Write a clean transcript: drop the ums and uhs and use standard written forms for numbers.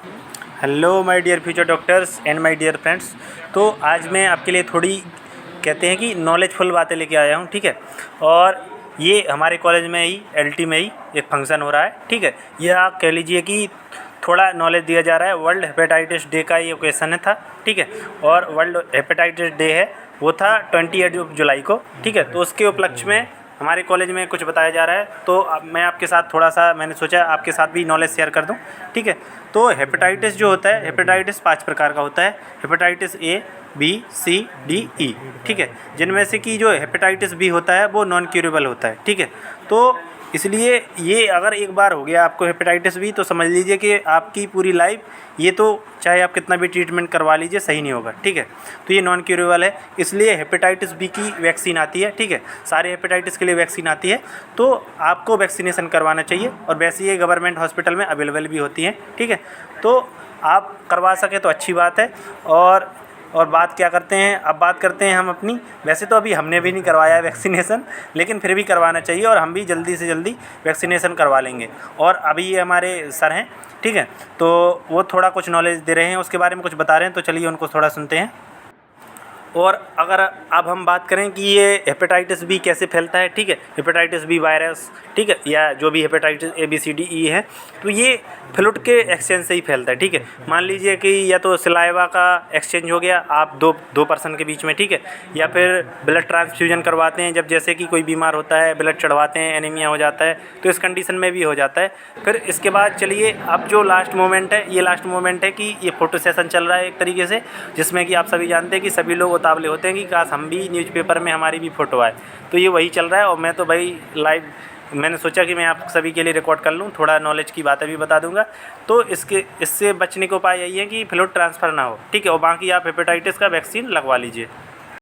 Hello my dear future doctors and my dear friends. तो आज मैं आपके लिए थोड़ी कहते हैं कि नॉलेजफुल बातें लेके आया हूँ, ठीक है। और ये हमारे कॉलेज में ही एलटी में ही एक फंक्शन हो रहा है, ठीक है। यह आप कह लीजिए कि थोड़ा नॉलेज दिया जा रहा है। वर्ल्ड हेपेटाइटिस डे का ये ओकेसन था, ठीक है। और वर्ल्ड हेपेटाइटिस डे है वो था 28 जुलाई को, ठीक है। तो उसके उपलक्ष्य में हमारे कॉलेज में कुछ बताया जा रहा है। तो अब मैं आपके साथ थोड़ा सा मैंने सोचा आपके साथ भी नॉलेज शेयर कर दूं, ठीक है। तो हेपेटाइटिस जो होता है, हेपेटाइटिस 5 प्रकार का होता है। Hepatitis A, B, C, D, E, ठीक है। जिनमें से कि जो हेपेटाइटिस बी होता है वो नॉन क्यूरेबल होता है, ठीक है। तो इसलिए ये अगर एक बार हो गया आपको हेपेटाइटिस बी तो समझ लीजिए कि आपकी पूरी लाइफ ये तो चाहे आप कितना भी ट्रीटमेंट करवा लीजिए सही नहीं होगा, ठीक है। तो ये नॉन क्यूरेबल है, इसलिए हेपेटाइटिस बी की वैक्सीन आती है, ठीक है। सारे हेपेटाइटिस के लिए वैक्सीन आती है, तो आपको वैक्सीनेशन करवाना चाहिए। और वैसे ये गवर्नमेंट हॉस्पिटल में अवेलेबल भी होती हैं, ठीक है। तो आप करवा सकें तो अच्छी बात है। और बात क्या करते हैं, अब बात करते हैं हम अपनी। वैसे तो अभी हमने भी नहीं करवाया है वैक्सीनेशन, लेकिन फिर भी करवाना चाहिए और हम भी जल्दी से जल्दी वैक्सीनेशन करवा लेंगे। और अभी ये हमारे सर हैं, ठीक है। तो वो थोड़ा कुछ नॉलेज दे रहे हैं, उसके बारे में कुछ बता रहे हैं, तो चलिए उनको थोड़ा सुनते हैं। और अगर अब हम बात करें कि ये हेपेटाइटिस बी कैसे फैलता है, ठीक है। हेपेटाइटिस बी वायरस, ठीक है, या जो भी hepatitis A B C D E है, तो ये फ्लूइड के एक्सचेंज से ही फैलता है, ठीक है। मान लीजिए कि या तो सलाइवा का एक्सचेंज हो गया आप दो पर्सन के बीच में, ठीक है। या फिर ब्लड ट्रांसफ्यूजन करवाते हैं, जब जैसे कि कोई बीमार होता है, ब्लड चढ़वाते हैं, एनीमिया हो जाता है, तो इस कंडीशन में भी हो जाता है। फिर इसके बाद चलिए अब जो लास्ट मोमेंट है, ये लास्ट मोमेंट है कि ये फ़ोटो सेशन चल रहा है एक तरीके से, जिसमें कि आप सभी जानते हैं कि सभी लोग उतावले होते हैं कि काश हम भी न्यूज़पेपर में हमारी भी फ़ोटो आए। तो ये वही चल रहा है। और मैं तो भाई लाइव मैंने सोचा कि मैं आप सभी के लिए रिकॉर्ड कर लूँ, थोड़ा नॉलेज की बातें भी बता दूंगा। तो इससे बचने का उपाय यही है कि फ्लूइड ट्रांसफ़र ना हो, ठीक है। और बाकी आप हेपेटाइटिस का वैक्सीन लगवा लीजिए।